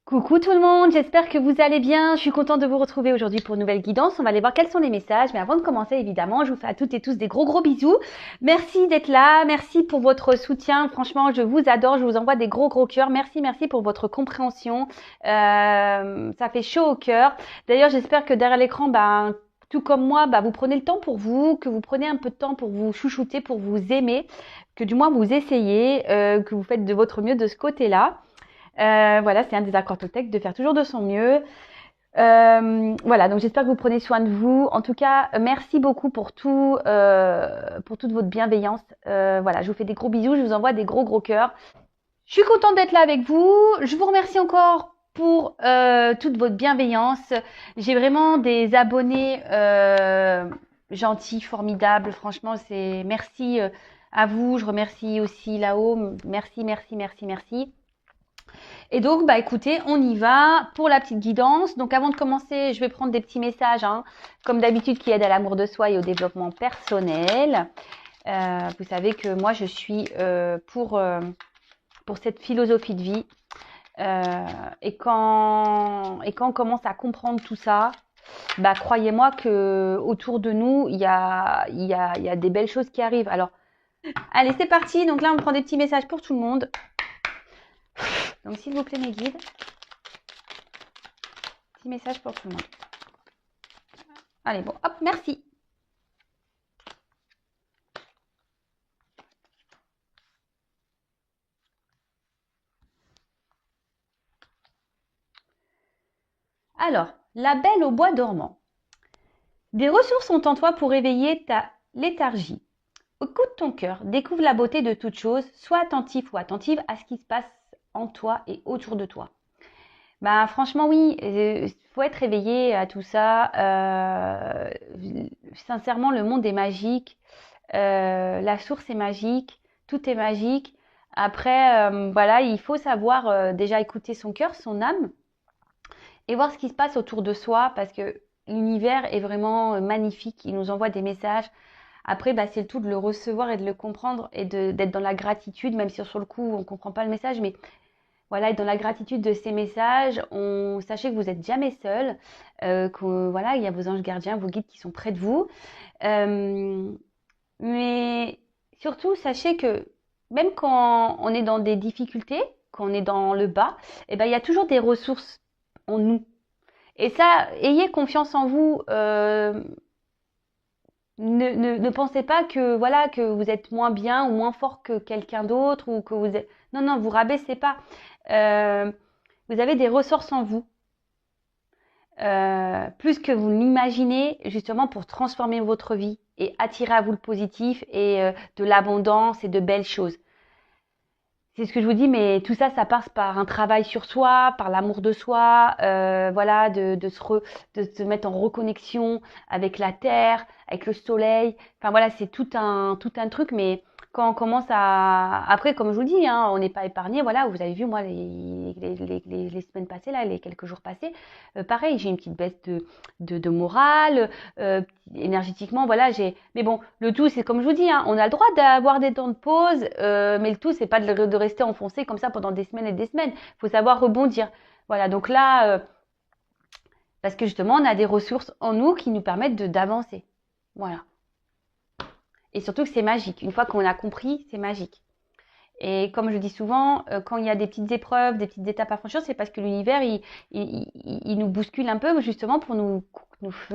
Coucou tout le monde, j'espère que vous allez bien. Je suis contente de vous retrouver aujourd'hui pour une nouvelle guidance. On va aller voir quels sont les messages. Mais avant de commencer, évidemment, je vous fais à toutes et tous des gros bisous. Merci d'être là. Merci pour votre soutien. Franchement, je vous adore. Je vous envoie des gros cœurs. Merci pour votre compréhension. Ça fait chaud au cœur. D'ailleurs, j'espère que derrière l'écran, tout comme moi, vous prenez le temps pour vous, que vous prenez un peu de temps pour vous chouchouter, pour vous aimer, que du moins vous essayez, que vous faites de votre mieux de ce côté-là. Voilà, c'est un des accords Toltec de faire toujours de son mieux. Voilà, donc j'espère que vous prenez soin de vous. En tout cas, merci beaucoup pour pour toute votre bienveillance. Voilà, je vous fais des gros bisous, je vous envoie des gros cœurs. Je suis contente d'être là avec vous. Je vous remercie encore pour toute votre bienveillance. J'ai vraiment des abonnés gentils, formidables. Franchement, c'est merci à vous. Je remercie aussi là-haut. Merci. Et donc, écoutez, on y va pour la petite guidance. Donc, avant de commencer, je vais prendre des petits messages, comme d'habitude, qui aident à l'amour de soi et au développement personnel. Vous savez que moi, je suis pour cette philosophie de vie. Et quand on commence à comprendre tout ça, croyez-moi que autour de nous, il y a des belles choses qui arrivent. Alors, allez, c'est parti. Donc là, on prend des petits messages pour tout le monde. Donc, s'il vous plaît, mes guides. Petit message pour tout le monde. Allez, bon, hop, merci. Alors, la belle au bois dormant. Des ressources sont en toi pour éveiller ta léthargie. Écoute ton cœur, découvre la beauté de toute chose, sois attentif ou attentive à ce qui se passe en toi et autour de toi. Franchement, oui, il faut être éveillé à tout ça. Sincèrement, le monde est magique. La source est magique. Tout est magique. Après, voilà, il faut savoir déjà écouter son cœur, son âme, et voir ce qui se passe autour de soi, parce que l'univers est vraiment magnifique. Il nous envoie des messages. Après, c'est le tout de le recevoir et de le comprendre et d'être dans la gratitude, même si sur le coup, on ne comprend pas le message, mais voilà, être dans la gratitude de ces messages. Sachez que vous n'êtes jamais seul, voilà, il y a vos anges gardiens, vos guides qui sont près de vous. Mais surtout, sachez que même quand on est dans des difficultés, quand on est dans le bas, il y a toujours des ressources en nous. Et ça, ayez confiance en vous. Ne pensez pas que voilà que vous êtes moins bien ou moins fort que quelqu'un d'autre ou que vous êtes. Non, vous rabaissez pas. Euh, vous avez des ressources en vous, plus que vous l'imaginez, justement pour transformer votre vie et attirer à vous le positif et de l'abondance et de belles choses. C'est ce que je vous dis, mais tout ça, ça passe par un travail sur soi, par l'amour de soi, voilà, de se mettre en reconnexion avec la terre, avec le soleil. Enfin voilà, c'est tout un truc, mais quand on commence à, après, comme je vous dis, on n'est pas épargné. Voilà, vous avez vu moi les semaines passées là, les quelques jours passés, pareil, j'ai une petite baisse de morale, énergétiquement, voilà, mais bon, le tout, c'est comme je vous dis, on a le droit d'avoir des temps de pause, mais le tout, c'est pas de rester enfoncé comme ça pendant des semaines et des semaines. Il faut savoir rebondir. Voilà, donc là, parce que justement, on a des ressources en nous qui nous permettent d'avancer. Voilà. Et surtout que c'est magique. Une fois qu'on a compris, c'est magique. Et comme je dis souvent, quand il y a des petites épreuves, des petites étapes à franchir, c'est parce que l'univers, il nous bouscule un peu justement pour nous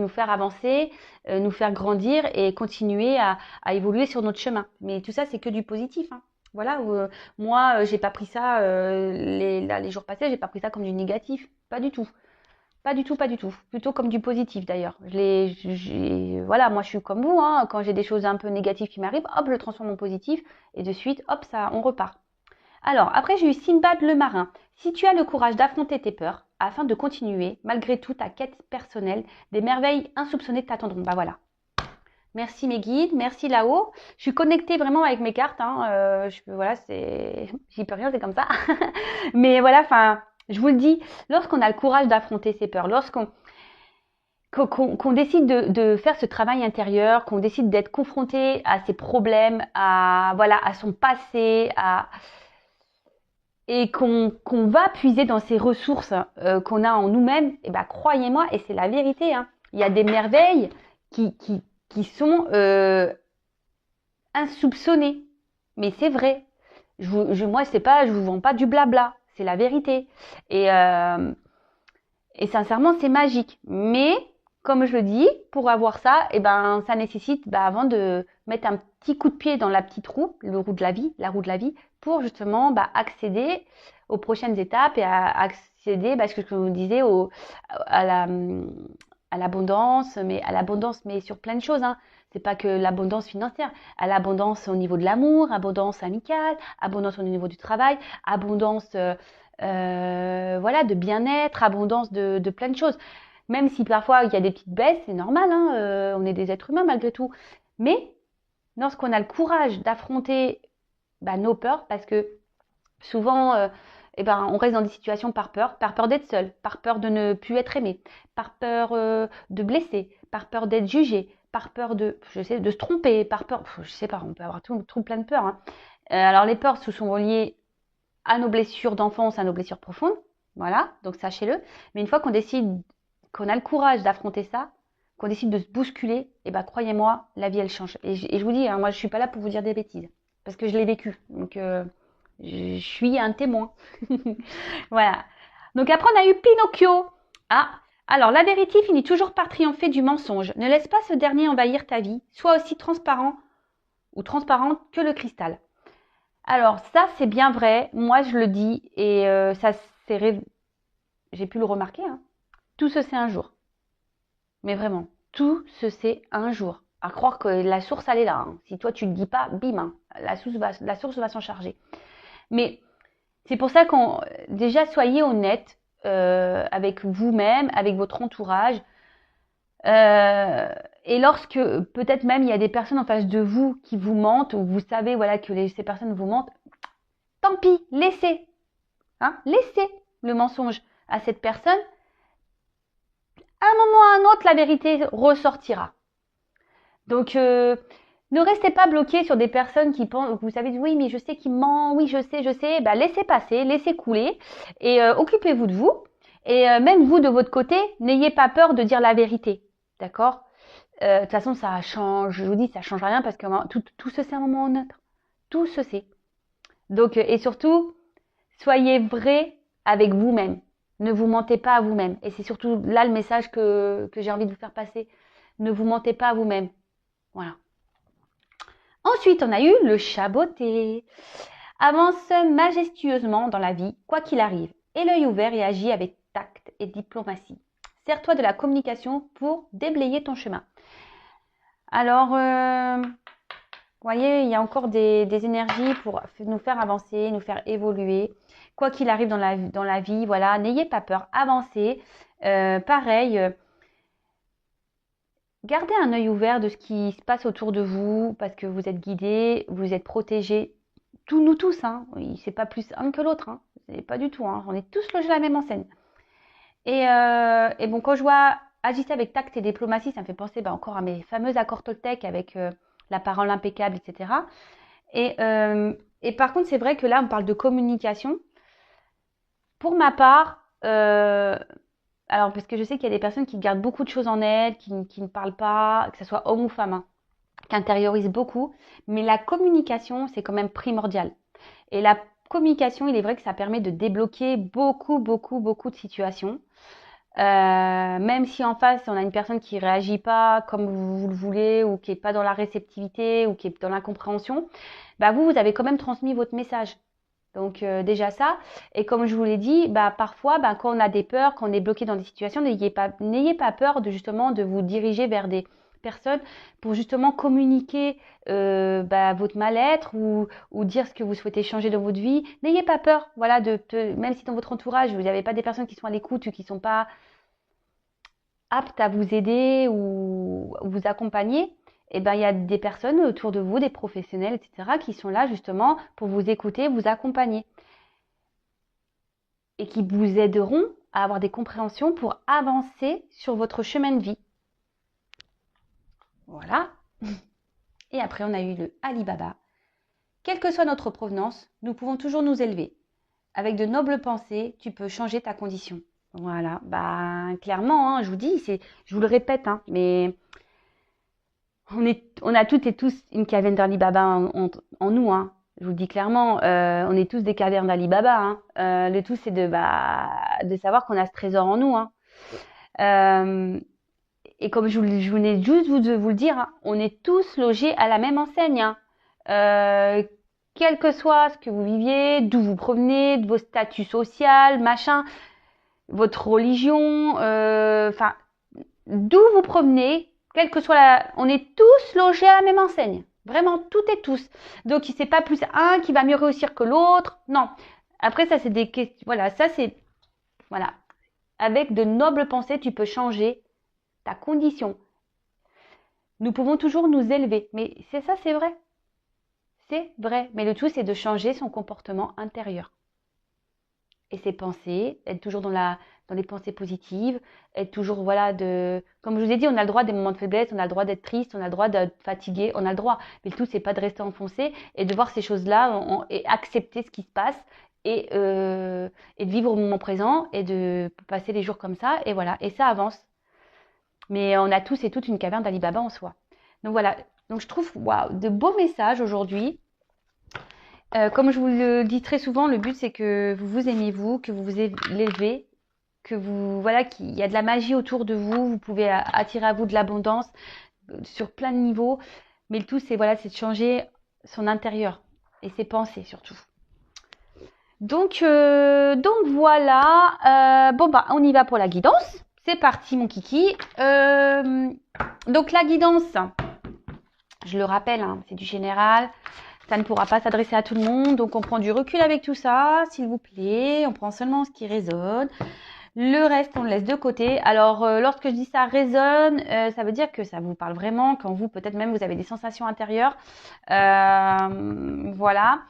faire avancer, nous faire grandir et continuer à évoluer sur notre chemin. Mais tout ça, c'est que du positif. Voilà, moi, j'ai pas pris ça, les jours passés, j'ai pas pris ça comme du négatif. Pas du tout. Pas du tout. Plutôt comme du positif d'ailleurs. Voilà, moi je suis comme vous, quand j'ai des choses un peu négatives qui m'arrivent, hop, je le transforme en positif et de suite, hop, ça, on repart. Alors, après j'ai eu Simbad le marin. Si tu as le courage d'affronter tes peurs afin de continuer, malgré tout, ta quête personnelle, des merveilles insoupçonnées t'attendront. Voilà. Merci mes guides, merci là-haut. Je suis connectée vraiment avec mes cartes. Voilà, j'y peux rien, c'est comme ça. Mais voilà, enfin, je vous le dis, lorsqu'on a le courage d'affronter ses peurs, qu'on décide de faire ce travail intérieur, qu'on décide d'être confronté à ses problèmes, à son passé, et qu'on va puiser dans ces ressources qu'on a en nous-mêmes, et ben croyez-moi, et c'est la vérité, hein, il y a des merveilles qui sont insoupçonnées. Mais c'est vrai. Moi, c'est pas, je vous vends pas du blabla, c'est la vérité. Et sincèrement, c'est magique. Mais, comme je le dis, pour avoir ça, eh ben, ça nécessite, avant de mettre un petit coup de pied dans la petite roue, la roue de la vie, pour justement, accéder aux prochaines étapes et à accéder, ce que je vous disais, à la, à l'abondance, mais sur plein de choses, hein. C'est pas que l'abondance financière, à l'abondance au niveau de l'amour, abondance amicale, abondance au niveau du travail, abondance voilà, de bien-être, abondance de plein de choses. Même si parfois il y a des petites baisses, c'est normal, hein, on est des êtres humains malgré tout. Mais lorsqu'on a le courage d'affronter nos peurs, parce que souvent, on reste dans des situations par peur d'être seul, par peur de ne plus être aimé, par peur de blesser, par peur d'être jugé, par peur de se tromper, par peur, je sais pas, on peut avoir tout plein de peurs, hein. Alors les peurs se sont reliées à nos blessures d'enfance, à nos blessures profondes. Voilà, donc sachez-le. Mais une fois qu'on décide, qu'on a le courage d'affronter ça, qu'on décide de se bousculer, croyez-moi, la vie, elle change. Et je vous dis, hein, moi, je suis pas là pour vous dire des bêtises. Parce que je l'ai vécu. Donc, je suis un témoin. Voilà. Donc après, on a eu Pinocchio. Ah, alors la vérité finit toujours par triompher du mensonge. Ne laisse pas ce dernier envahir ta vie. Sois aussi transparent ou transparente que le cristal. Alors ça, c'est bien vrai. Moi, je le dis et j'ai pu le remarquer, hein. Tout se sait un jour. Mais vraiment, tout se sait un jour. À croire que la source, elle est là, hein. Si toi, tu ne le dis pas, bim, hein, la source va s'en charger. Mais c'est pour ça qu'on déjà soyez honnête avec vous-même, avec votre entourage. Et lorsque peut-être même il y a des personnes en face de vous qui vous mentent, ou vous savez voilà que ces personnes vous mentent, tant pis, laissez. Hein, laissez le mensonge à cette personne. À un moment ou à un autre, la vérité ressortira. Donc, ne restez pas bloqué sur des personnes qui pensent, vous savez, oui, mais je sais qu'il ment, oui, je sais. Laissez passer, laissez couler et occupez-vous de vous. Et même vous, de votre côté, n'ayez pas peur de dire la vérité. D'accord? De toute façon, ça change, je vous dis, ça change rien parce que tout se sait à un moment ou à un autre. Tout se sait. Donc, et surtout, soyez vrai avec vous-même. Ne vous mentez pas à vous-même. Et c'est surtout là le message que j'ai envie de vous faire passer. Ne vous mentez pas à vous-même. Voilà. Ensuite, on a eu le chaboté. Avance majestueusement dans la vie, quoi qu'il arrive. Et l'œil ouvert et agis avec tact et diplomatie. Sers-toi de la communication pour déblayer ton chemin. Alors, vous voyez, il y a encore des énergies pour nous faire avancer, nous faire évoluer. Quoi qu'il arrive dans la vie, voilà, n'ayez pas peur, avancez. Pareil, gardez un œil ouvert de ce qui se passe autour de vous, parce que vous êtes guidés, vous êtes protégés. Nous tous, hein. C'est pas plus un que l'autre, hein. C'est pas du tout, hein. On est tous logés à la même enseigne. Et bon, quand je vois agiter avec tact et diplomatie, ça me fait penser encore à mes fameux accords Toltec avec la parole impeccable, etc. Et par contre, c'est vrai que là, on parle de communication. Pour ma part, alors parce que je sais qu'il y a des personnes qui gardent beaucoup de choses en elles, qui ne parlent pas, que ce soit homme ou femme, hein, qui intériorisent beaucoup. Mais la communication, c'est quand même primordial. Et la communication, il est vrai que ça permet de débloquer beaucoup de situations. Même si en face, on a une personne qui réagit pas comme vous le voulez, ou qui est pas dans la réceptivité, ou qui est dans l'incompréhension, vous avez quand même transmis votre message. Donc déjà ça. Et comme je vous l'ai dit, parfois, quand on a des peurs, quand on est bloqué dans des situations, n'ayez pas peur de vous diriger vers des personnes pour justement communiquer votre mal-être ou dire ce que vous souhaitez changer dans votre vie. N'ayez pas peur, voilà, même si dans votre entourage, vous n'avez pas des personnes qui sont à l'écoute ou qui sont pas aptes à vous aider ou vous accompagner, il y a des personnes autour de vous, des professionnels, etc., qui sont là justement pour vous écouter, vous accompagner et qui vous aideront à avoir des compréhensions pour avancer sur votre chemin de vie. Voilà. Et après, on a eu le Ali Baba. Quelle que soit notre provenance, nous pouvons toujours nous élever. avec de nobles pensées, tu peux changer ta condition. Voilà, bah clairement, hein, je vous dis, je vous le répète, hein, mais on a toutes et tous une caverne d'Ali Baba en nous, hein. Je vous le dis clairement, on est tous des cavernes d'Ali Baba, hein. Le tout, c'est de savoir qu'on a ce trésor en nous, hein. Euh, et comme je venais juste vous le dire, hein, on est tous logés à la même enseigne, hein. Euh, Quel que soit ce que vous viviez, d'où vous provenez, de vos statuts sociaux, machin, votre religion, enfin, d'où vous provenez, quelle que soit on est tous logés à la même enseigne. Vraiment, toutes et tous. Donc, c'est pas plus un qui va mieux réussir que l'autre. Non. Après, ça, c'est des questions. Voilà, ça, c'est. Voilà. Avec de nobles pensées, tu peux changer ta condition. Nous pouvons toujours nous élever. Mais c'est ça, c'est vrai. C'est vrai. Mais le tout, c'est de changer son comportement intérieur. Et ses pensées, être toujours dans les pensées positives, être toujours, voilà, comme je vous ai dit, on a le droit des moments de faiblesse, on a le droit d'être triste, on a le droit d'être fatigué, on a le droit. Mais le tout, c'est pas de rester enfoncé et de voir ces choses-là et accepter ce qui se passe et de vivre au moment présent et de passer les jours comme ça et voilà. Et ça avance. Mais on a tous et toutes une caverne d'Ali Baba en soi. Donc voilà. Donc je trouve, waouh, de beaux messages aujourd'hui. Comme je vous le dis très souvent, le but c'est que vous vous aimez vous, que vous vous élevez, que vous voilà, qu'il y a de la magie autour de vous. Vous pouvez attirer à vous de l'abondance sur plein de niveaux. Mais le tout c'est voilà, c'est de changer son intérieur et ses pensées surtout. Donc voilà. Bon bah on y va pour la guidance. C'est parti mon kiki. Donc la guidance, je le rappelle, hein, c'est du général. Ça ne pourra pas s'adresser à tout le monde, donc on prend du recul avec tout ça, s'il vous plaît. On prend seulement ce qui résonne. Le reste, on le laisse de côté. Alors, lorsque je dis ça résonne, ça veut dire que ça vous parle vraiment, quand vous, peut-être même, vous avez des sensations intérieures. Voilà.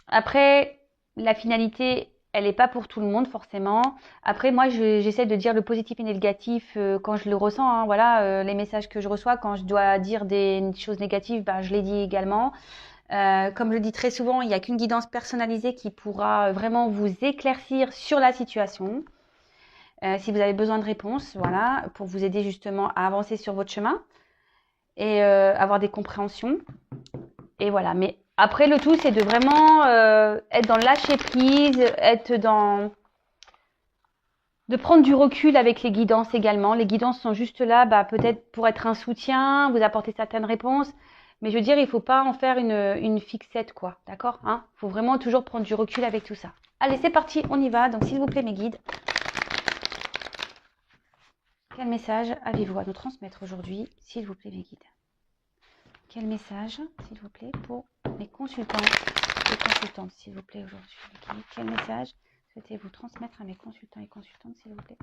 Après, la finalité, elle n'est pas pour tout le monde forcément. Après, moi, j'essaie de dire le positif et le négatif quand je le ressens, hein. Voilà, les messages que je reçois, quand je dois dire des choses négatives, ben, je les dis également. Comme je le dis très souvent, il n'y a qu'une guidance personnalisée qui pourra vraiment vous éclaircir sur la situation. Si vous avez besoin de réponses, voilà, pour vous aider justement à avancer sur votre chemin et avoir des compréhensions. Et voilà, mais après le tout, c'est de vraiment être dans le lâcher prise, de prendre du recul avec les guidances également. Les guidances sont juste là, bah, peut-être pour être un soutien, vous apporter certaines réponses. Mais je veux dire, il ne faut pas en faire une fixette, quoi. D'accord, hein? Faut vraiment toujours prendre du recul avec tout ça. Allez, c'est parti, on y va. Donc, s'il vous plaît, mes guides, quel message avez-vous à nous transmettre aujourd'hui, s'il vous plaît, mes guides? Quel message, s'il vous plaît, pour mes consultants et consultantes, s'il vous plaît, aujourd'hui? Quel message souhaitez-vous transmettre à mes consultants et consultantes, s'il vous plaît?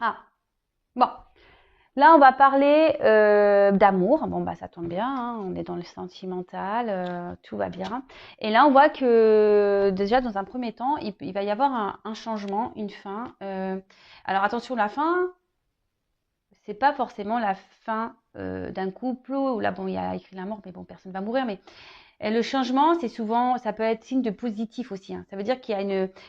Ah, bon. Là, on va parler d'amour. Bon, bah, ça tombe bien, hein, on est dans le sentimental, tout va bien. Et là, on voit que déjà, dans un premier temps, il va y avoir un changement, une fin. Alors, attention, la fin, c'est pas forcément la fin d'un couple où là, bon, il y a écrit la mort, mais bon, personne ne va mourir. Mais le changement, c'est souvent, ça peut être signe de positif aussi, hein. Ça veut dire qu'il y a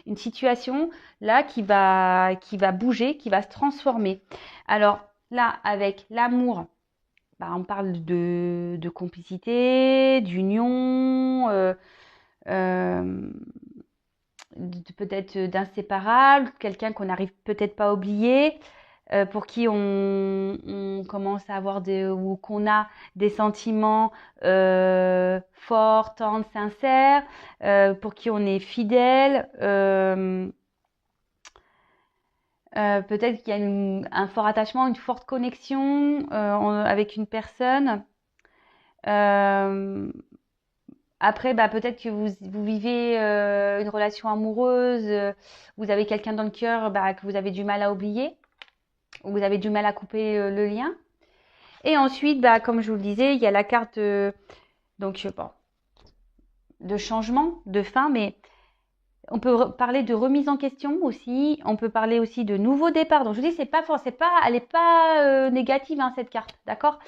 une situation là qui va bouger, qui va se transformer. Alors, là, avec l'amour, bah, on parle de complicité, d'union, euh, peut-être d'inséparable, quelqu'un qu'on n'arrive peut-être pas à oublier, pour qui on commence à avoir ou qu'on a des sentiments forts, tendres, sincères, pour qui on est fidèle. Peut-être qu'il y a un fort attachement, une forte connexion avec une personne. Après, bah, peut-être que vous vivez une relation amoureuse, vous avez quelqu'un dans le cœur bah, que vous avez du mal à oublier, ou vous avez du mal à couper le lien. Et ensuite, bah, comme je vous le disais, il y a la carte donc, bon, de changement, de fin, mais On peut parler de remise en question aussi. On peut parler aussi de nouveau départ. Donc je vous dis, elle n'est pas négative hein, cette carte, d'accord.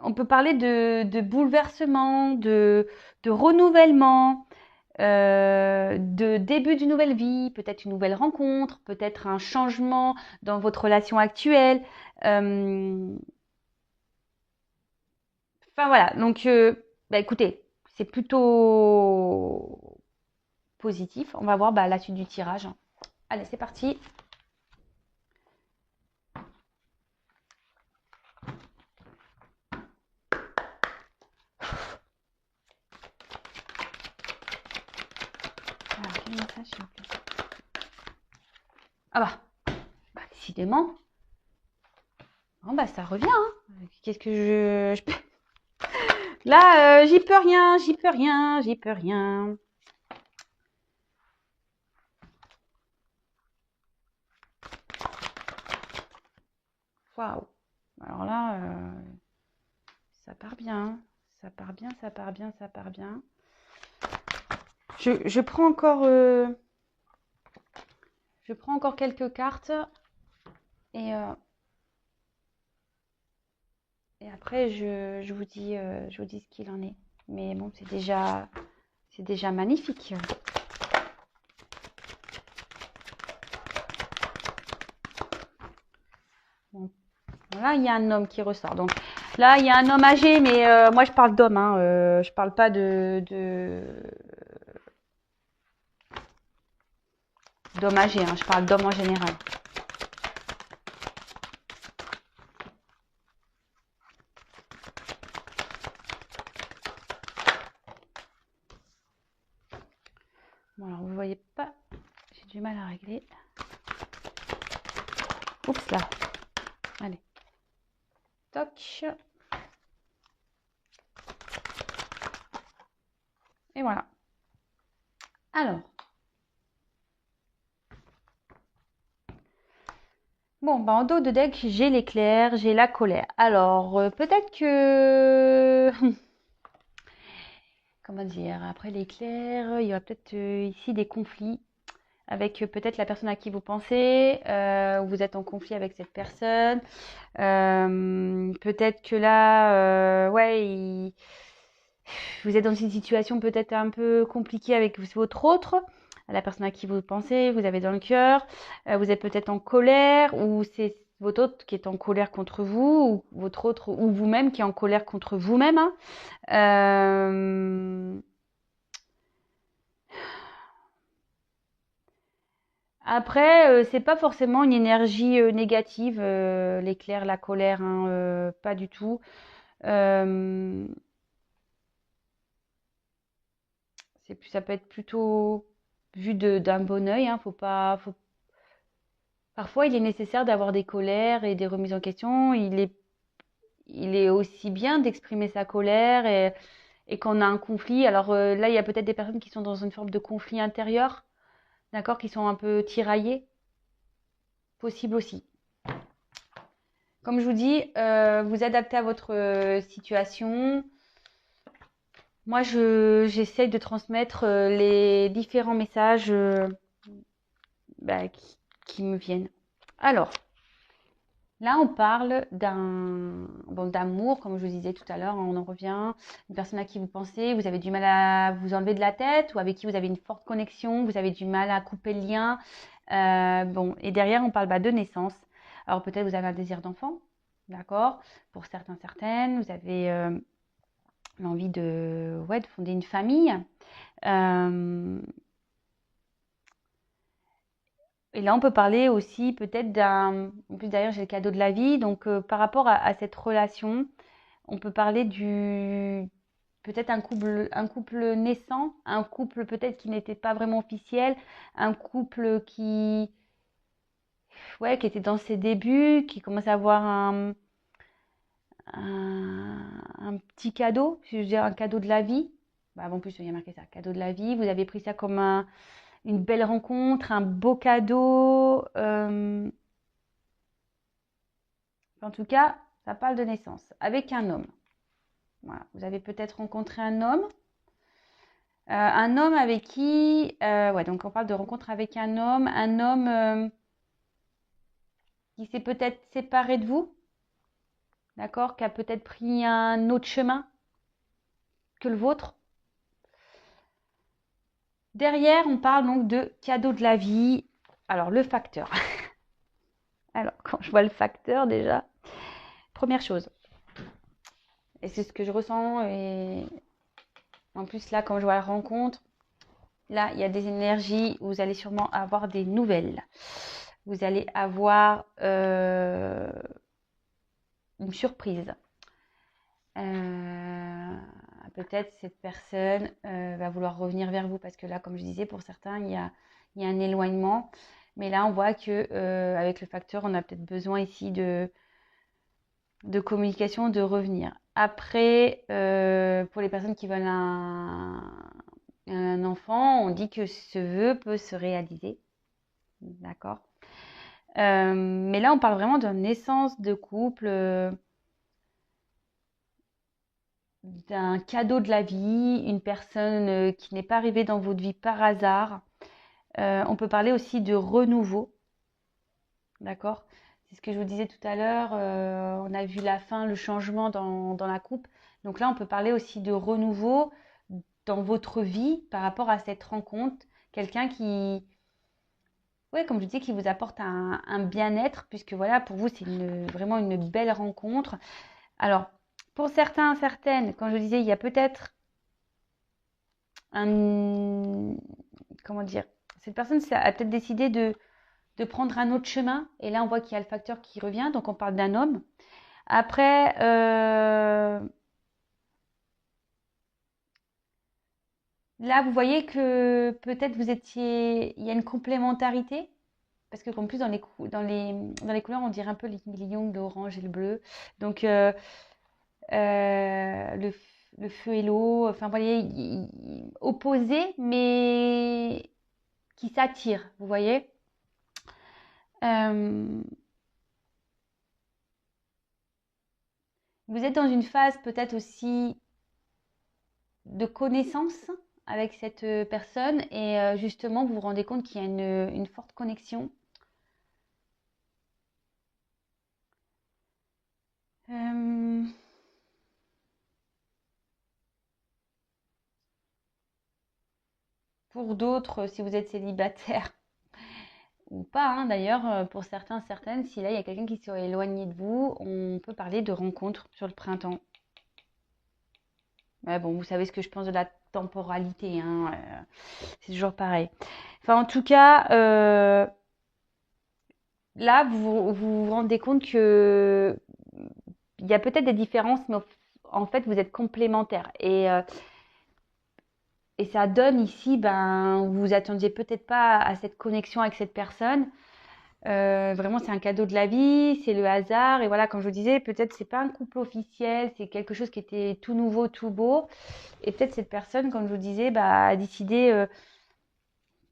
On peut parler de bouleversement, de renouvellement, de début d'une nouvelle vie, peut-être une nouvelle rencontre, peut-être un changement dans votre relation actuelle. Enfin voilà, donc bah, écoutez, c'est plutôt positif. On va voir bah, la suite du tirage. Allez, c'est parti. Alors, quel message s'il vous plaît? Ah bah, décidément. Oh, bah ça revient. Hein. Qu'est-ce que je peux... Là, j'y peux rien, j'y peux rien, j'y peux rien. Waouh. Alors là, ça part bien. Ça part bien, ça part bien, ça part bien. Je prends encore... je prends encore quelques cartes. Et après, je vous dis ce qu'il en est. Mais bon, c'est déjà magnifique. Bon. Là, il y a un homme qui ressort. Donc là, il y a un homme âgé, mais moi, je parle d'homme. Hein, je parle pas d'homme âgé. Hein, je parle d'homme en général. Bon, alors, vous voyez pas. J'ai du mal à régler. Oups là. Allez. Toc. Et voilà. Alors. Bon, bah en dos de deck, j'ai l'éclair, j'ai la colère. Alors, peut-être que... Comment dire? Après l'éclair, il y aura peut-être ici des conflits avec peut-être la personne à qui vous pensez. Vous êtes en conflit avec cette personne. Peut-être que là, ouais, vous êtes dans une situation peut-être un peu compliquée avec votre autre, la personne à qui vous pensez, vous avez dans le cœur. Vous êtes peut-être en colère ou c'est votre autre qui est en colère contre vous ou votre autre ou vous-même qui est en colère contre vous-même. Hein. Après, c'est pas forcément une énergie négative, l'éclair, la colère, hein, pas du tout. Euh, ça peut être plutôt vu d'un bon œil. Hein, Parfois, il est nécessaire d'avoir des colères et des remises en question. Il est aussi bien d'exprimer sa colère et qu'on a un conflit. Alors là, il y a peut-être des personnes qui sont dans une forme de conflit intérieur, d'accord, qui sont un peu tiraillées, possible aussi. Comme je vous dis, vous adaptez à votre situation. Moi, j'essaye de transmettre les différents messages bah, qui me viennent. Alors, là, on parle d'amour, comme je vous disais tout à l'heure, on en revient. Une personne à qui vous pensez, vous avez du mal à vous enlever de la tête ou avec qui vous avez une forte connexion, vous avez du mal à couper le lien. Bon, et derrière, on parle de naissance. Alors, peut-être vous avez un désir d'enfant, d'accord? Pour certains, certaines, vous avez l'envie de fonder une famille. Et là, on peut parler aussi peut-être en plus d'ailleurs, j'ai le cadeau de la vie, donc par rapport à cette relation, on peut parler peut-être un couple naissant, un couple peut-être qui n'était pas vraiment officiel, un couple qui était dans ses débuts, qui commence à avoir un petit cadeau, je veux dire un cadeau de la vie. Bah, en plus, il y a marqué ça, cadeau de la vie. Vous avez pris ça comme une belle rencontre, un beau cadeau. En tout cas, ça parle de naissance avec un homme. Voilà. Vous avez peut-être rencontré un homme Un homme avec qui, ouais, donc on parle de rencontre avec un homme qui s'est peut-être séparé de vous, d'accord, qui a peut-être pris un autre chemin que le vôtre. Derrière, on parle donc de cadeau de la vie. Alors, le facteur. Alors, quand je vois le facteur, déjà, première chose, et c'est ce que je ressens, et en plus, là, quand je vois la rencontre, là, il y a des énergies où vous allez sûrement avoir des nouvelles. Vous allez avoir une surprise. Peut-être cette personne va vouloir revenir vers vous parce que là, comme je disais, pour certains, il y a un éloignement. Mais là, on voit que avec le facteur, on a peut-être besoin ici de communication, de revenir. Après, pour les personnes qui veulent un enfant, on dit que ce vœu peut se réaliser. D'accord. Mais là, on parle vraiment d'une naissance de couple, d'un cadeau de la vie, une personne qui n'est pas arrivée dans votre vie par hasard. On peut parler aussi de renouveau. D'accord. C'est ce que je vous disais tout à l'heure. On a vu la fin, le changement dans la coupe. Donc là, on peut parler aussi de renouveau dans votre vie par rapport à cette rencontre. Quelqu'un qui, ouais, comme je disais, qui vous apporte un bien-être, puisque voilà, pour vous, c'est vraiment une belle rencontre. Alors, pour certains, certaines, comme je disais, il y a peut-être un, comment dire, cette personne a peut-être décidé de prendre un autre chemin. Et là, on voit qu'il y a le facteur qui revient. Donc, on parle d'un homme. Après, là, vous voyez que peut-être il y a une complémentarité. Parce que comme plus dans les couleurs, on dirait un peu les millions de l'orange et le bleu. Donc, le feu et l'eau, enfin, vous voyez, opposés, mais qui s'attirent, vous voyez. Euh, vous êtes dans une phase peut-être aussi de connaissance avec cette personne et justement, vous vous rendez compte qu'il y a une forte connexion. Euh, pour d'autres, si vous êtes célibataire ou pas, hein, d'ailleurs, pour certains, certaines, si là il y a quelqu'un qui s'est éloigné de vous, on peut parler de rencontre sur le printemps. Ouais, bon, vous savez ce que je pense de la temporalité, hein, c'est toujours pareil. Enfin, en tout cas, là, vous rendez compte que il y a peut-être des différences, mais en fait, vous êtes complémentaires. Et ça donne ici, ben, vous vous attendiez peut-être pas à cette connexion avec cette personne. Vraiment, c'est un cadeau de la vie, c'est le hasard. Et voilà, comme je vous disais, peut-être c'est pas un couple officiel, c'est quelque chose qui était tout nouveau, tout beau. Et peut-être cette personne, comme je vous disais, bah, a décidé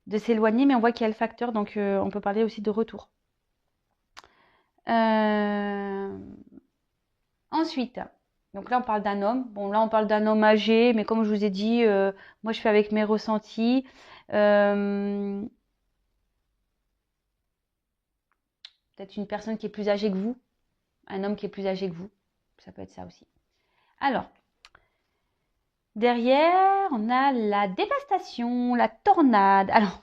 de s'éloigner, mais on voit qu'il y a le facteur, donc on peut parler aussi de retour. Euh, Ensuite, donc là on parle d'un homme. Bon, là on parle d'un homme âgé, mais comme je vous ai dit, moi je fais avec mes ressentis. Euh, Peut-être une personne qui est plus âgée que vous, un homme qui est plus âgé que vous. Ça peut être ça aussi. Alors, derrière, on a la dévastation, la tornade. Alors,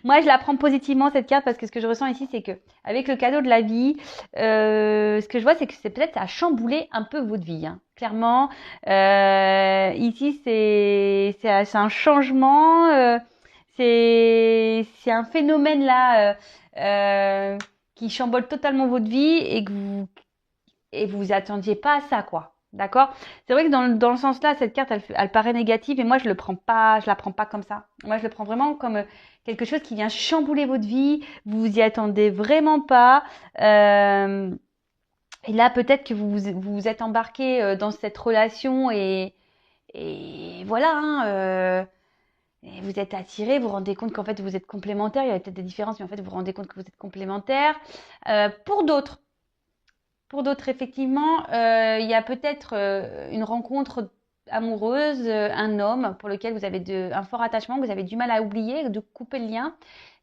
moi, je la prends positivement cette carte parce que ce que je ressens ici, c'est que avec le cadeau de la vie, ce que je vois, c'est que c'est peut-être ça a chamboulé un peu votre vie, hein. Clairement, ici, c'est un changement, c'est un phénomène là qui chamboule totalement votre vie et vous attendiez pas à ça, quoi. D'accord? C'est vrai que dans le sens là, cette carte, elle paraît négative et moi, je la prends pas comme ça. Moi, je le prends vraiment comme quelque chose qui vient chambouler votre vie. Vous vous y attendez vraiment pas. Et là, peut-être que vous êtes embarqué dans cette relation et voilà, hein, et vous êtes attiré, vous vous rendez compte qu'en fait, vous êtes complémentaires. Il y a peut-être des différences, mais en fait, vous vous rendez compte que vous êtes complémentaires. Pour d'autres, effectivement, il y a peut-être une rencontre amoureuse, un homme pour lequel vous avez un fort attachement, que vous avez du mal à oublier, de couper le lien.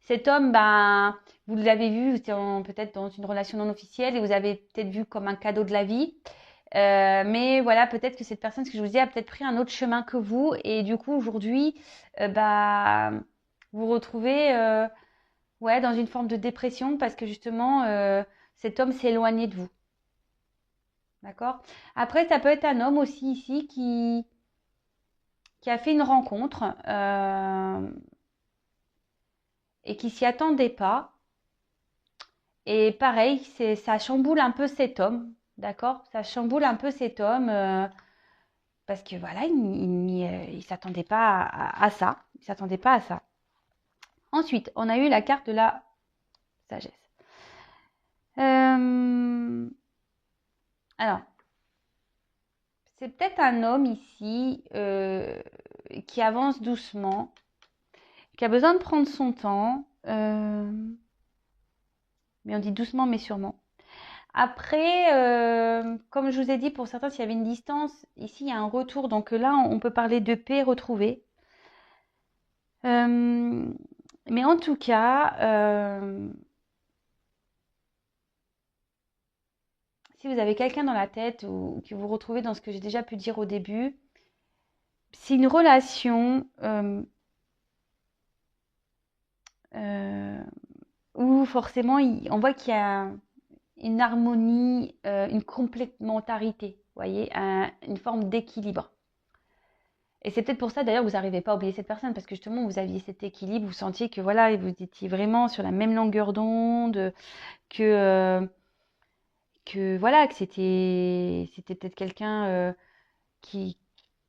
Cet homme, ben, vous l'avez vu, vous étiez peut-être dans une relation non officielle et vous avez peut-être vu comme un cadeau de la vie. Mais voilà, peut-être que cette personne, ce que je vous dis, a peut-être pris un autre chemin que vous. Et du coup, aujourd'hui, bah, vous vous retrouvez ouais, dans une forme de dépression parce que justement, cet homme s'est éloigné de vous. D'accord? Après, ça peut être un homme aussi ici qui a fait une rencontre et qui s'y attendait pas. Et pareil, ça chamboule un peu cet homme. D'accord? Ça chamboule un peu cet homme parce que voilà, il s'attendait pas à ça. Il s'attendait pas à ça. Ensuite, on a eu la carte de la sagesse. Alors, c'est peut-être un homme ici qui avance doucement, qui a besoin de prendre son temps, mais on dit doucement mais sûrement. Après, comme je vous ai dit, pour certains, s'il y avait une distance, ici il y a un retour, donc là on peut parler de paix retrouvée. Mais en tout cas, si vous avez quelqu'un dans la tête ou que vous retrouvez dans ce que j'ai déjà pu dire au début, c'est une relation où forcément on voit qu'il y a une harmonie, une complémentarité, vous voyez, une forme d'équilibre. Et c'est peut-être pour ça d'ailleurs que vous n'arrivez pas à oublier cette personne, parce que justement vous aviez cet équilibre, vous sentiez que voilà, vous étiez vraiment sur la même longueur d'onde, que, que voilà, que c'était peut-être quelqu'un qui,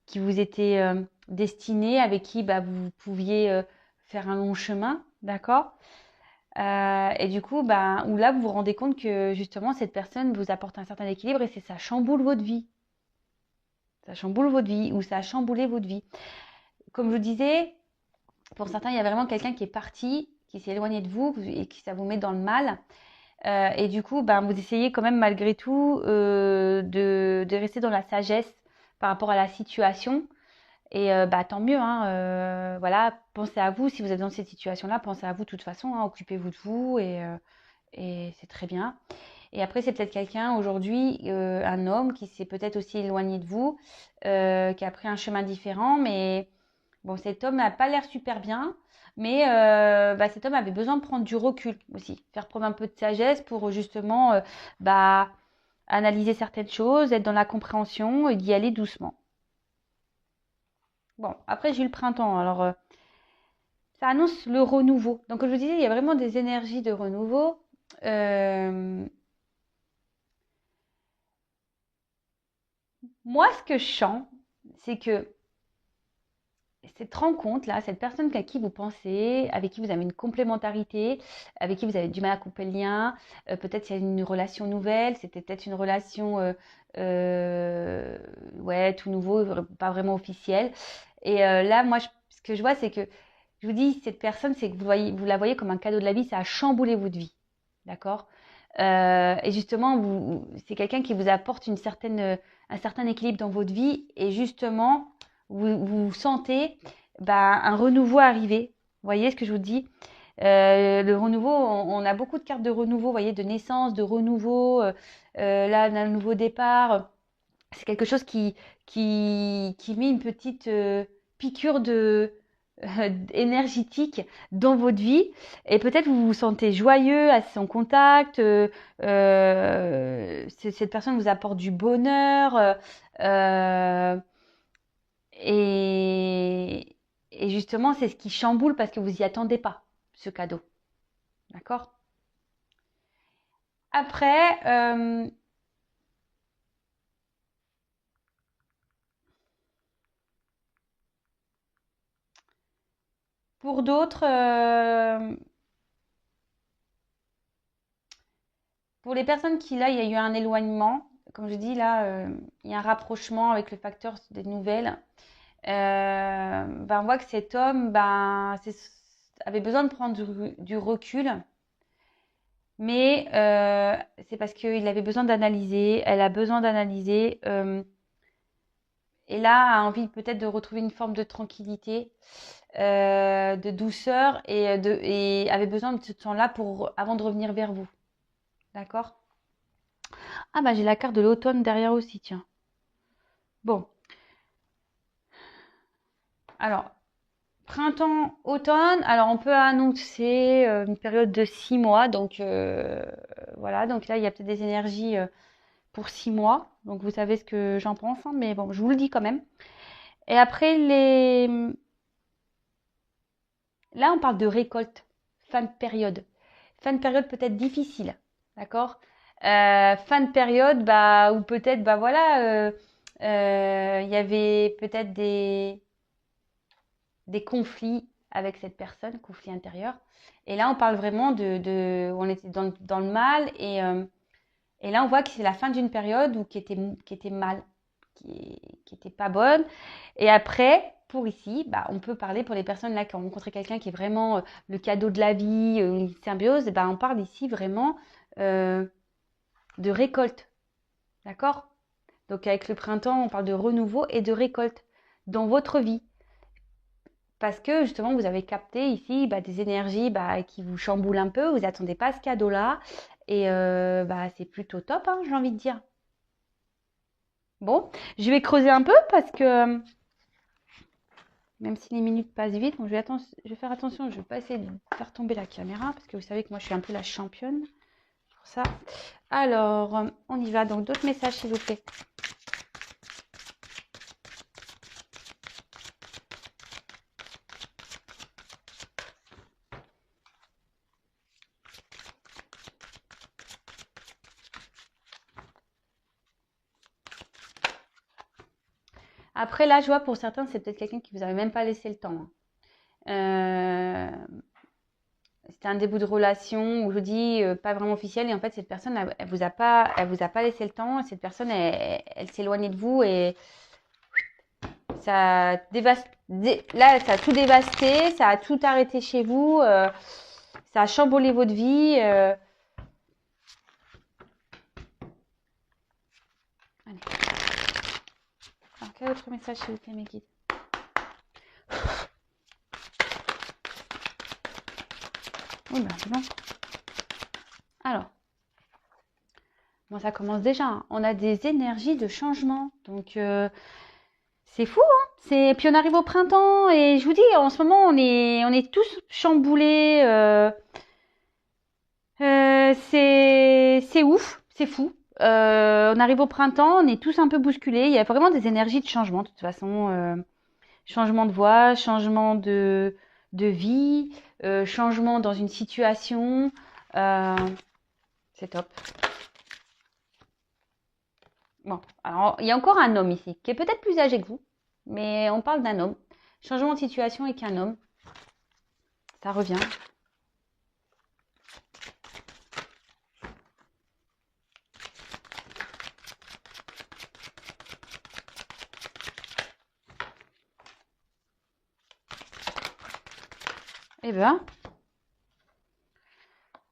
qui vous était destiné, avec qui bah, vous pouviez faire un long chemin, d'accord? Et du coup, bah, où là, vous vous rendez compte que justement, cette personne vous apporte un certain équilibre et ça chamboule votre vie. Ça chamboule votre vie ou ça a chamboulé votre vie. Comme je vous disais, pour certains, il y a vraiment quelqu'un qui est parti, qui s'est éloigné de vous et qui ça vous met dans le mal. Et du coup, ben, vous essayez quand même malgré tout de rester dans la sagesse par rapport à la situation. Et bah, tant mieux, hein, voilà, pensez à vous. Si vous êtes dans cette situation-là, pensez à vous de toute façon, hein, occupez-vous de vous et c'est très bien. Et après, c'est peut-être quelqu'un aujourd'hui, un homme qui s'est peut-être aussi éloigné de vous, qui a pris un chemin différent, mais bon, cet homme n'a pas l'air super bien, mais bah, cet homme avait besoin de prendre du recul aussi, faire preuve un peu de sagesse pour justement bah, analyser certaines choses, être dans la compréhension et d'y aller doucement. Bon, après j'ai eu le printemps, alors ça annonce le renouveau. Donc comme je vous disais, il y a vraiment des énergies de renouveau. Euh, Moi, ce que je sens, c'est que cette rencontre-là, cette personne à qui vous pensez, avec qui vous avez une complémentarité, avec qui vous avez du mal à couper le lien, peut-être il y a une relation nouvelle, c'était peut-être une relation ouais, tout nouveau, pas vraiment officielle. Et là, moi, ce que je vois, c'est que je vous dis, cette personne, c'est que vous la voyez comme un cadeau de la vie, ça a chamboulé votre vie. D'accord? Et justement, c'est quelqu'un qui vous apporte un certain équilibre dans votre vie. Et justement, vous sentez bah, un renouveau arriver. Vous voyez ce que je vous dis? Le renouveau, on a beaucoup de cartes de renouveau, vous voyez, de naissance, de renouveau, là, d'un nouveau départ. C'est quelque chose qui met une petite piqûre énergétique dans votre vie. Et peut-être vous vous sentez joyeux à son contact. Cette personne vous apporte du bonheur. Euh, et, et justement, c'est ce qui chamboule parce que vous y attendez pas, ce cadeau. D'accord? Après, pour d'autres, pour les personnes qui, là, il y a eu un éloignement, comme je dis, là, il y a un rapprochement avec le facteur des nouvelles. Ben, on voit que cet homme ben, avait besoin de prendre du recul, mais c'est parce qu'il avait besoin d'analyser, elle a besoin d'analyser, et là a envie peut-être de retrouver une forme de tranquillité, de douceur et avait besoin de ce temps-là avant de revenir vers vous. D'accord? Ah bah j'ai la carte de l'automne derrière aussi, tiens. Bon, alors printemps, automne, alors on peut annoncer une période de 6 mois, donc voilà, donc là il y a peut-être des énergies pour 6 mois, donc vous savez ce que j'en pense, hein, mais bon, je vous le dis quand même. Et après, là on parle de récolte, fin de période. Fin de période peut-être difficile, d'accord? Fin de période, bah, ou peut-être, bah voilà, il y avait peut-être des conflits avec cette personne, conflits intérieurs. Et là, on parle vraiment on était dans le mal et là, on voit que c'est la fin d'une période qui était mal, qui était pas bonne. Et après, pour ici, bah, on peut parler pour les personnes là qui ont rencontré quelqu'un qui est vraiment le cadeau de la vie, une symbiose. Bah, on parle ici vraiment euh, de récolte, d'accord? Donc avec le printemps, on parle de renouveau et de récolte dans votre vie. Parce que justement, vous avez capté ici bah, des énergies bah, qui vous chamboulent un peu, vous n'attendez pas à ce cadeau-là. Et bah, c'est plutôt top, hein, j'ai envie de dire. Bon, je vais creuser un peu parce que même si les minutes passent vite, bon, je vais faire attention, je ne vais pas essayer de faire tomber la caméra parce que vous savez que moi je suis un peu la championne pour ça. Alors, on y va. Donc d'autres messages s'il vous plaît. Après, là, je vois pour certains, c'est peut-être quelqu'un qui vous avait même pas laissé le temps, hein. C'était un début de relation où je vous dis pas vraiment officiel et en fait cette personne elle vous a pas laissé le temps et cette personne elle s'éloignait de vous et ça là ça a tout dévasté, ça a tout arrêté chez vous, ça a chamboulé votre vie. Allez. Alors quel autre message s'il vous plaît mes guides? Oui ben c'est bon. Alors. Bon, ça commence déjà, hein. On a des énergies de changement. Donc, c'est fou, hein. Puis on arrive au printemps et je vous dis, en ce moment, on est tous chamboulés. C'est ouf, c'est fou. On arrive au printemps, on est tous un peu bousculés. Il y a vraiment des énergies de changement, de toute façon. Changement de voix, changement de vie, changement dans une situation. C'est top. Bon, alors il y a encore un homme ici, qui est peut-être plus âgé que vous, mais on parle d'un homme. Changement de situation avec un homme. Ça revient. Eh ben.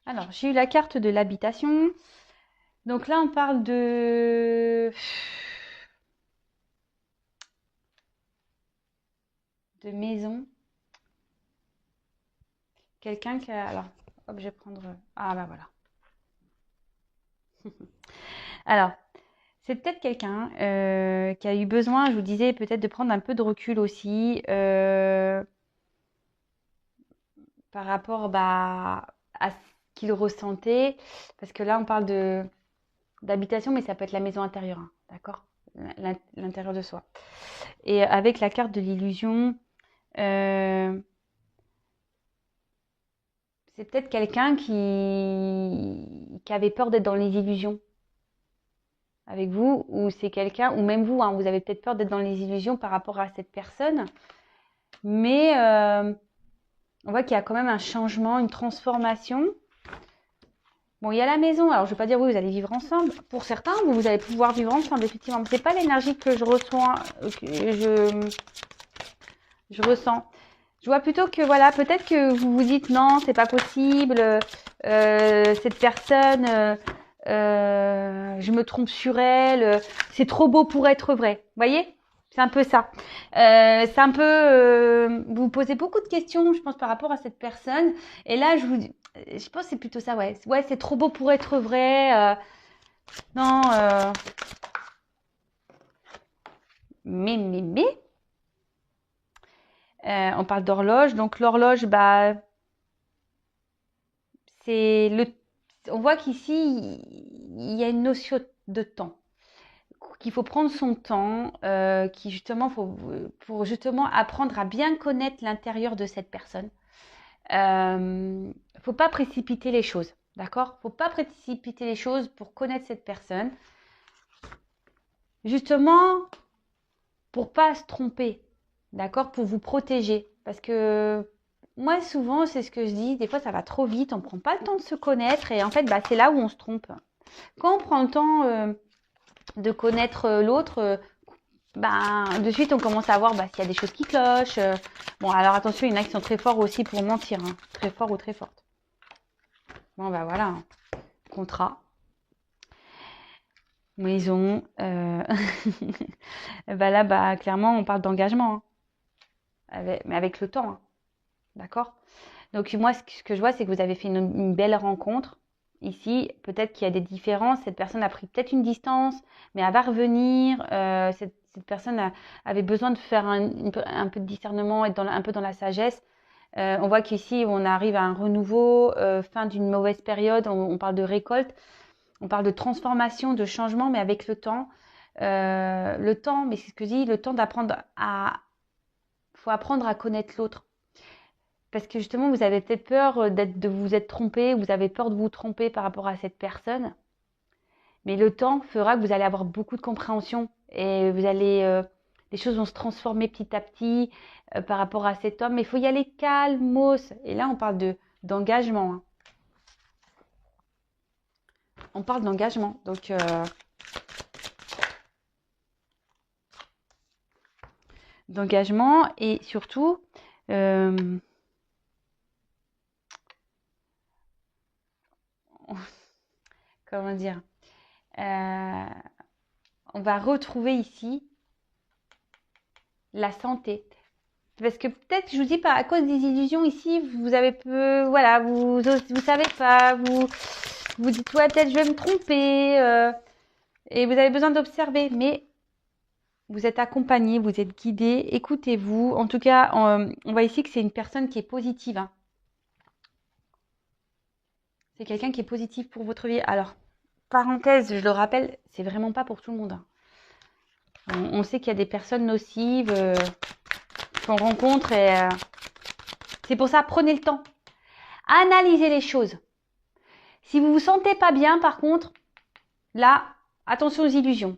Alors, j'ai eu la carte de l'habitation. Donc là, on parle de maison. Quelqu'un qui a... Alors, hop, je vais prendre... Ah, bah voilà. Alors, c'est peut-être quelqu'un qui a eu besoin, je vous disais, peut-être de prendre un peu de recul aussi par rapport bah, à ce qu'il ressentait. Parce que là, on parle d'habitation, mais ça peut être la maison intérieure, hein, d'accord? L'intérieur de soi. Et avec la carte de l'illusion, c'est peut-être quelqu'un qui avait peur d'être dans les illusions avec vous, ou c'est quelqu'un, ou même vous, hein, vous avez peut-être peur d'être dans les illusions par rapport à cette personne, mais on voit qu'il y a quand même un changement, une transformation. Bon, il y a la maison, alors je ne vais pas dire oui, vous allez vivre ensemble. Pour certains, vous allez pouvoir vivre ensemble, effectivement. Ce n'est pas l'énergie que je reçois, que je ressens. Je vois plutôt que, voilà, peut-être que vous vous dites non, c'est pas possible, cette personne, je me trompe sur elle, c'est trop beau pour être vrai. Vous voyez? C'est un peu ça. C'est un peu, vous vous posez beaucoup de questions, je pense, par rapport à cette personne. Et là, je pense que c'est plutôt ça, ouais. Ouais, c'est trop beau pour être vrai. Non, mais. On parle d'horloge. Donc l'horloge, bah, c'est le. On voit qu'ici, il y a une notion de temps. Qu'il faut prendre son temps, qui justement pour justement apprendre à bien connaître l'intérieur de cette personne. Faut pas précipiter les choses, d'accord? Faut pas précipiter les choses pour connaître cette personne. Justement, pour pas se tromper, d'accord? Pour vous protéger. Parce que moi, souvent, c'est ce que je dis, des fois, ça va trop vite, on prend pas le temps de se connaître et en fait, bah, c'est là où on se trompe. Quand on prend le temps de connaître l'autre, ben, de suite, on commence à voir bah, s'il y a des choses qui clochent. Bon, alors attention, il y en a qui sont très forts aussi pour mentir, hein. Très forts ou très fortes. Bon, bah voilà, hein. Contrat, maison. Bah là, bah, clairement, on parle d'engagement, hein. Mais avec le temps, hein. D'accord? Donc moi, ce que je vois, c'est que vous avez fait une belle rencontre. Ici, peut-être qu'il y a des différences. Cette personne a pris peut-être une distance, mais elle va revenir. Cette personne avait besoin de faire un peu de discernement, être un peu dans la sagesse. On voit qu'ici, on arrive à un renouveau, fin d'une mauvaise période. On parle de récolte, on parle de transformation, de changement, mais avec le temps. Le temps, mais c'est ce que je dis, le temps d'apprendre faut apprendre à connaître l'autre. Parce que justement, vous avez peut-être peur de vous être trompé, vous avez peur de vous tromper par rapport à cette personne. Mais le temps fera que vous allez avoir beaucoup de compréhension et les choses vont se transformer petit à petit par rapport à cet homme. Mais il faut y aller calmos. Et là, on parle d'engagement, hein. On parle d'engagement. Donc, d'engagement et surtout, comment dire, on va retrouver ici la santé. Parce que peut-être, je vous dis, à cause des illusions ici, vous avez peu, voilà, vous savez pas, vous dites, ouais, peut-être je vais me tromper, et vous avez besoin d'observer, mais vous êtes accompagné, vous êtes guidé, écoutez-vous. En tout cas, on voit ici que c'est une personne qui est positive, hein. C'est quelqu'un qui est positif pour votre vie. Alors, parenthèse, je le rappelle, c'est vraiment pas pour tout le monde, hein. On sait qu'il y a des personnes nocives qu'on rencontre et c'est pour ça, prenez le temps. Analysez les choses. Si vous vous sentez pas bien, par contre, là, attention aux illusions.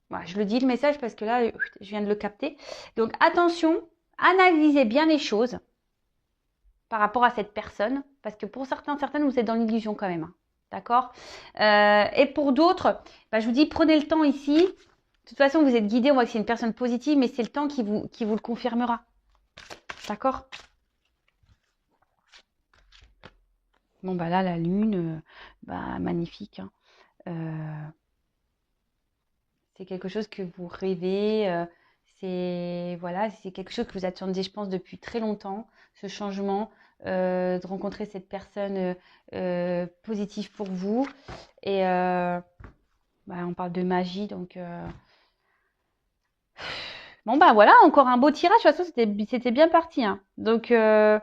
Voilà, je le dis le message parce que là, je viens de le capter. Donc attention, analysez bien les choses par rapport à cette personne, parce que pour certaines, vous êtes dans l'illusion quand même, hein. D'accord? Et pour d'autres, bah, je vous dis, prenez le temps ici. De toute façon, vous êtes guidé, on voit que c'est une personne positive, mais c'est le temps qui vous le confirmera. D'accord? Bon, bah là, la lune, bah, magnifique, hein. C'est quelque chose que vous rêvez, voilà, c'est quelque chose que vous attendiez, je pense, depuis très longtemps, ce changement, de rencontrer cette personne positive pour vous. Et bah, on parle de magie, donc bon bah voilà, encore un beau tirage. De toute façon, c'était bien parti, hein. Donc je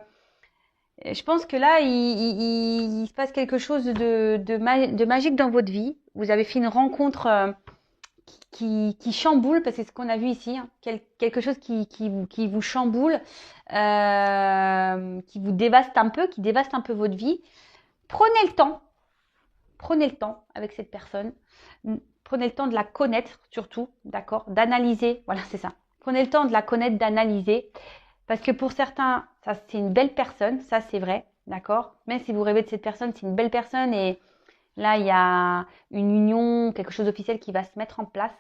pense que là, il se passe quelque chose de magique dans votre vie. Vous avez fait une rencontre qui chamboule, parce que c'est ce qu'on a vu ici, hein, quelque chose qui vous chamboule, qui vous dévaste un peu, qui dévaste un peu votre vie. Prenez le temps avec cette personne. Prenez le temps de la connaître surtout, d'accord? D'analyser, voilà, c'est ça. Prenez le temps de la connaître, d'analyser. Parce que pour certains, ça c'est une belle personne, ça c'est vrai, d'accord? Même si vous rêvez de cette personne, c'est une belle personne et là, il y a une union, quelque chose d'officiel qui va se mettre en place.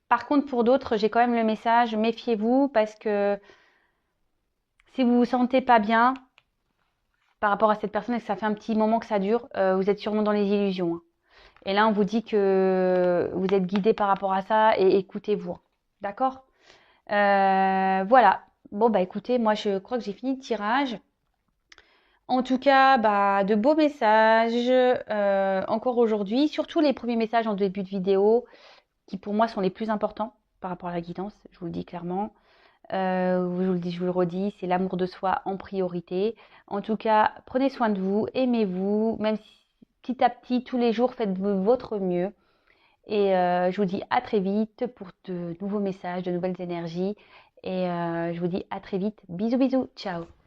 Par contre, pour d'autres, j'ai quand même le message, méfiez-vous parce que si vous vous sentez pas bien par rapport à cette personne et que ça fait un petit moment que ça dure, vous êtes sûrement dans les illusions, hein. Et là, on vous dit que vous êtes guidé par rapport à ça et écoutez-vous. D'accord? Voilà. Bon, bah écoutez, moi je crois que j'ai fini le tirage. En tout cas, bah, de beaux messages encore aujourd'hui, surtout les premiers messages en début de vidéo, qui pour moi sont les plus importants par rapport à la guidance, je vous le dis clairement. Je vous le dis, je vous le redis, c'est l'amour de soi en priorité. En tout cas, prenez soin de vous, aimez-vous, même si petit à petit, tous les jours, faites votre mieux. Et je vous dis à très vite pour de nouveaux messages, de nouvelles énergies. Et je vous dis à très vite. Bisous, bisous. Ciao.